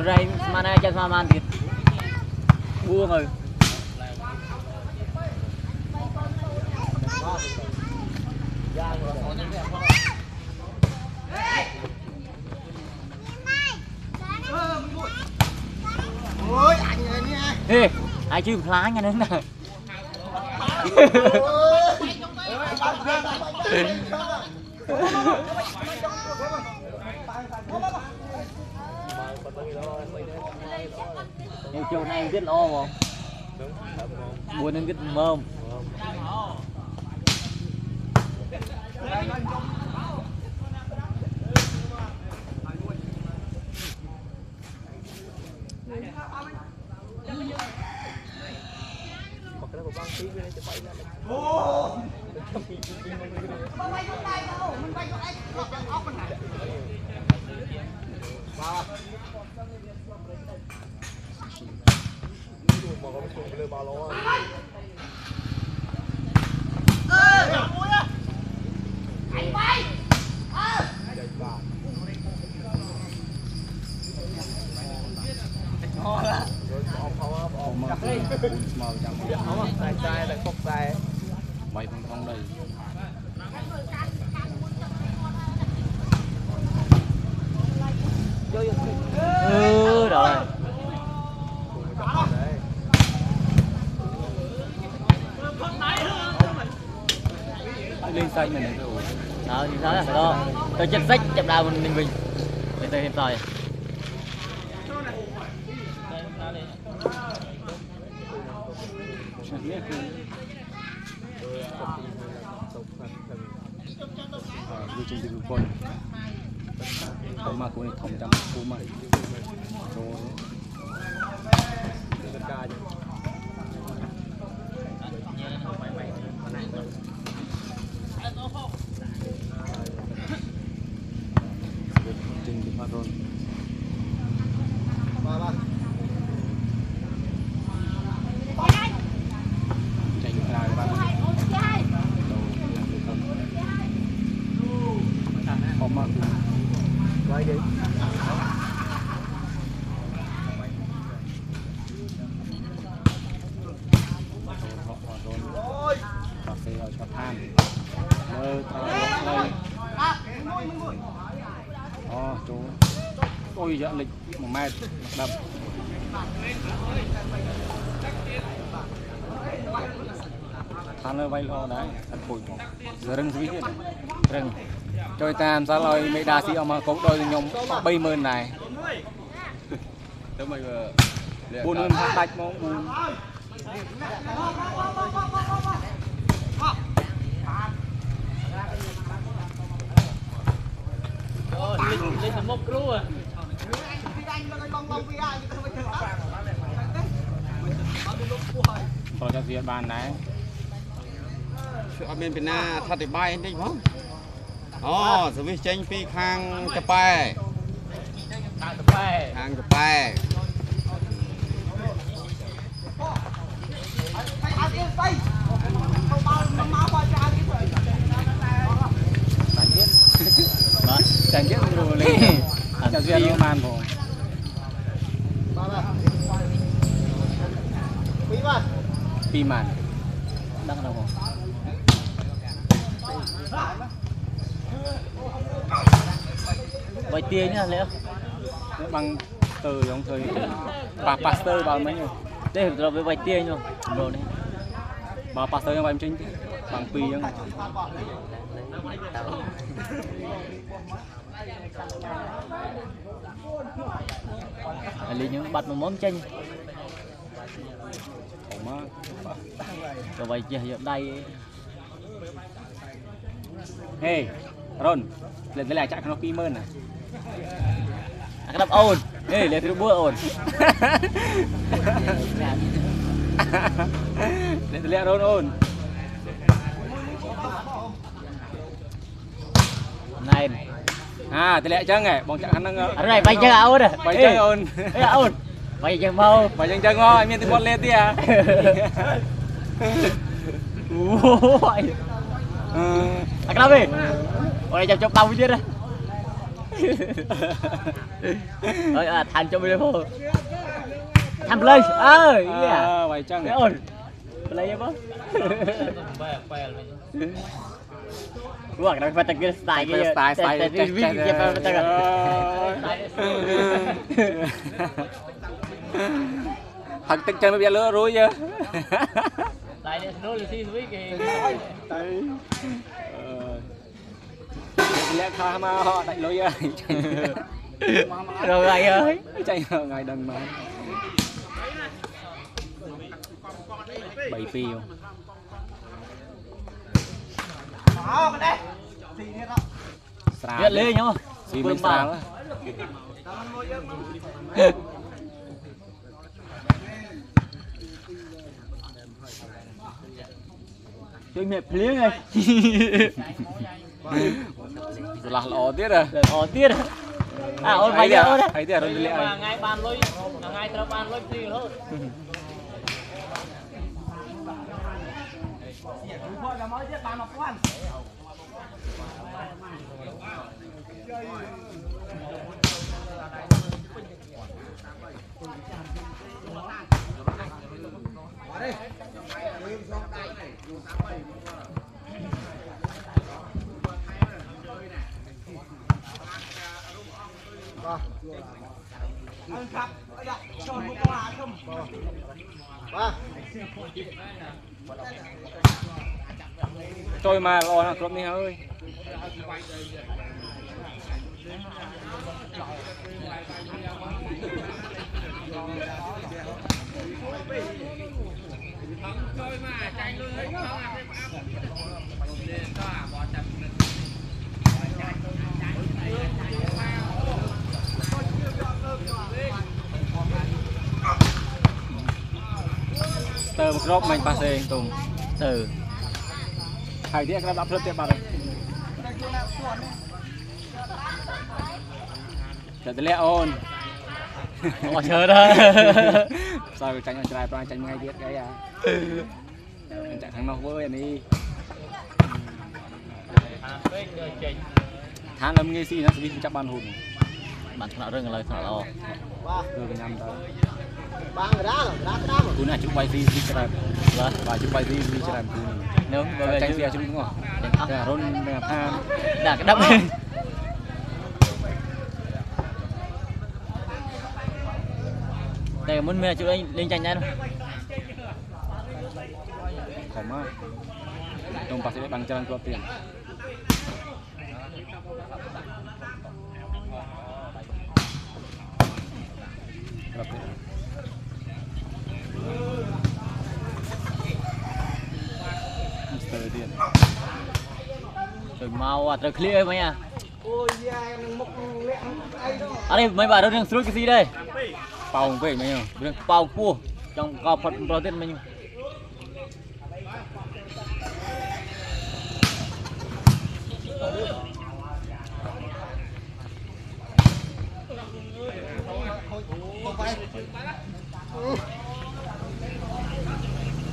Đây mà này chân mà man thịt buông rồi ôi anh này nè ê ai chưa phá nha đến này em chỗ này rất lo không buồn nên rất mơm sai là khóc sai bay phong đây rồi lên xanh này rồi thì sao đó tôi chất sách chậm đào mình bình để tôi thêm rồi vui chơi từ con mà cô này thông trăm cô mà trình thì phát rồi tranh lại ba có mà quay đi cà phê ở cho than nơi đây chú ôi dạ lịch một mét đập than nơi vay lo đấy thật bụi giờ rừng suy hết rừng chơi tam sao rồi mấy đa sĩ mà có đôi nhom bay mơn này buồn hơn phát tách mong lên một cú à rồi cho duyệt bàn đấy ở bên Việt Nam thật để bay đi không sự việc tranh phi khang chập bài khang chập bài chẳng biết rồi lên cho duyệt nó man rồi pi màn đang đâu không vài tiền nhá lẽ bằng từ giống thời bà pastor vào mấy người đây rồi với vài tiền rồi đồ này bà pastor yang em chính bằng pi yang lấy những bật một món chanh rồi vậy chỉ ở đây hey Ron lên tới lại chắc nó pi mơn này cái đập ồn ê lấy từ búa ồn để lẹ đôn ôn này thì lẹ chân này bóng chẳng năng ở này bay chân ồn à bay chân ôn ồn bay chân mau bay chân chân ngon miền tây bón lên tia ôi cái đập đi ôi chọc đau chứ đấy ơi thành cho mình thôi thành play bay chân này ồn play apa gua kadang patah ke style gitu style TV siapa patah thật tích chân bây giờ lứa chứ style dia snow lesi suwi ke lẽ kha mà họ đại lối ơi rồi ngày ơi chạy ngày đằng mà 7 phiêu biết lên nhá xì mình sao á chơi mẹ phế này là lò tiết à tiết ôn bay giờ ôn thấy tiết rồi lẹ ngay bàn lôi ngay theo bàn lôi gì thôi trôi mà lo là cướp đi ơi tờ một rốt mình passe tùng từ hai đĩa các bạn tiếp bạn để lẹ ôn họ chờ đó sao tránh trai tránh ngay biết cái à chạy thằng nào với đi tháng năm nghe gì nó sẽ đi chắc ban hồn bạn nào rừng lời thảo lo rồi cái nhầm đó ba người đá rồi cú này chụp bay gì cái và chụp bay gì cái làm cú nếu tranh xe chụp đúng không là rôn là than đã cái đắp đây muốn mẹ chú anh lên tranh nha không á đồng bạc sẽ bằng chân của tiền rồi mau à, rồi clear mấy à ôi da một lẹ ai đó ở đây mấy bà đâu đang sửa cái gì đây bao về mấy nhở bao cua trong co phật protein mấy nhiêu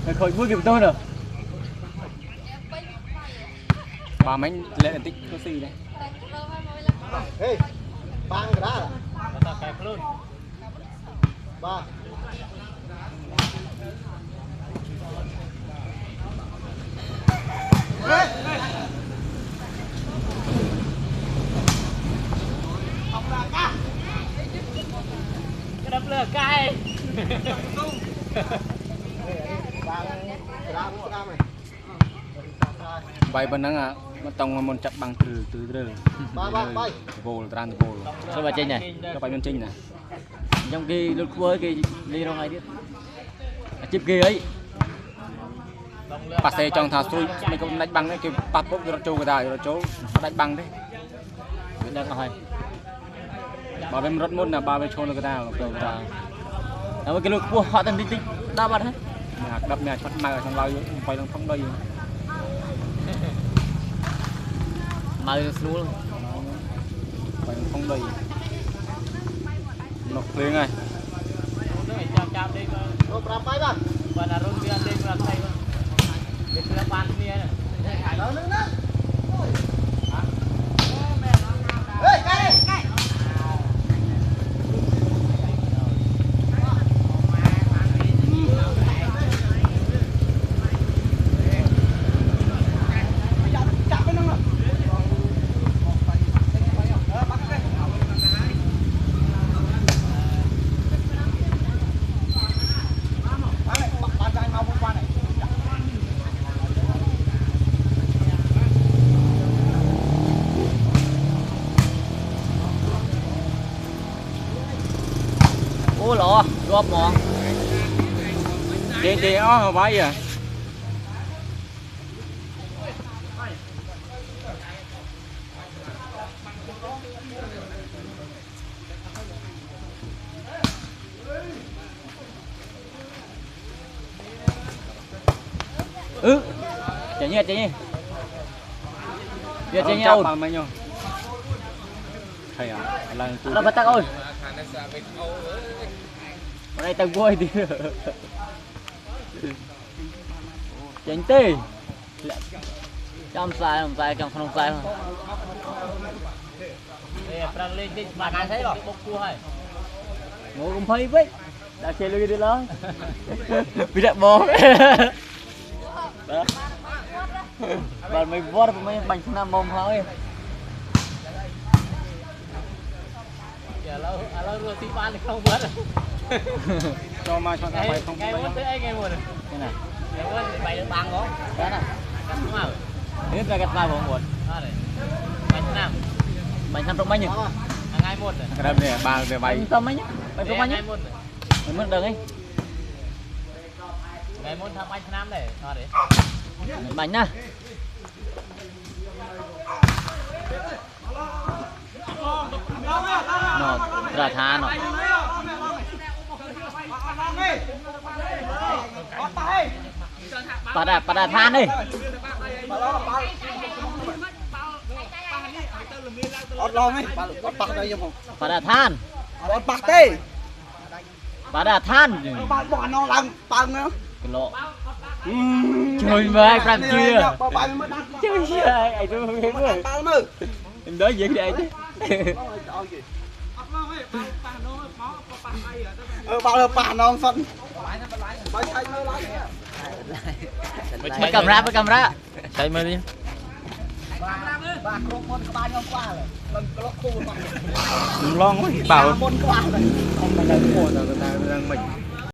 mày khởi vui kịp tôi rồi bà mấy lệ là tích có gì đây ê ba người đá rồi ba cái đập lửa cay bay bên đó à nó tông một chặt bằng từ vô tràn vô sao bà trên này các bạn bên trên này trong cái lượt cuối cái đi đâu ngay biết chip kia ấy bà xe trong thà xuôi mình cũng đánh băng đấy cái bắt bốc rồi trâu cái đài rồi chỗ đánh băng đấy đang hỏi bà bên rất muốn là bà bên chôn được cái nào rồi ta mà cái lúc cua họ tận tích tích đau bật hết nhà đập nhà chót mai ở trong lao quay lăng không đây mà xuống quay lăng không đây nọc lên này Ô, berapa ya, Bang? pada rung dia ada berat saya bang. Di depan ni ada. Đó nữa đó. Ê, cái đi, cái. Ô lọ, góp mòn. đi ó vậy à Chạy nhẹ. Giờ chạy nhẹ chắc ơi. bao nhiêu thầy à lần Nó bắt tắc ơi. Ở đây tao vui đi. Chạy tê. Trong sai trong không sai mà. Đây prang lên đi bạn ăn thấy rồi. Bốc cua hay. Ngủ cũng thấy vậy. Đã chơi luôn đi đó. Bị đặt bò. Đó. Bạn mày vót mấy bánh nam mông thôi. Lâu rồi thì ban không vớt. cho mai cho Ngày không muốn tới anh ngày muốn. Cái này. Ngày muốn bày được bằng không? Cái này. Cắt mau. Ini là cắt mau không muốn. Đó này. Bánh năm trong bánh nhỉ? Ngày một này. cái này ba về bay Bánh tôm ấy nhá. Bánh tôm bánh nhá. Ngày một được ấy. Ngày một thằng bánh năm này. Thôi đấy. Bánh nha. Nó ra tha nó. Pada than đi. Ọt lon ấy, ọt bạc đây không? Pada than. Ọt bạc đây. Pada than. Bạn bỏ nó làm bằng nữa. Cái lộ. Trời mà anh làm chưa? Chơi Chơi anh tôi không biết rồi. Em nói gì vậy chứ? Bao giờ bà nó phân. Mới cầm ra. Chạy mời đi. long quá bảo Môn qua rồi. không mà đang mua rồi người ta đang mình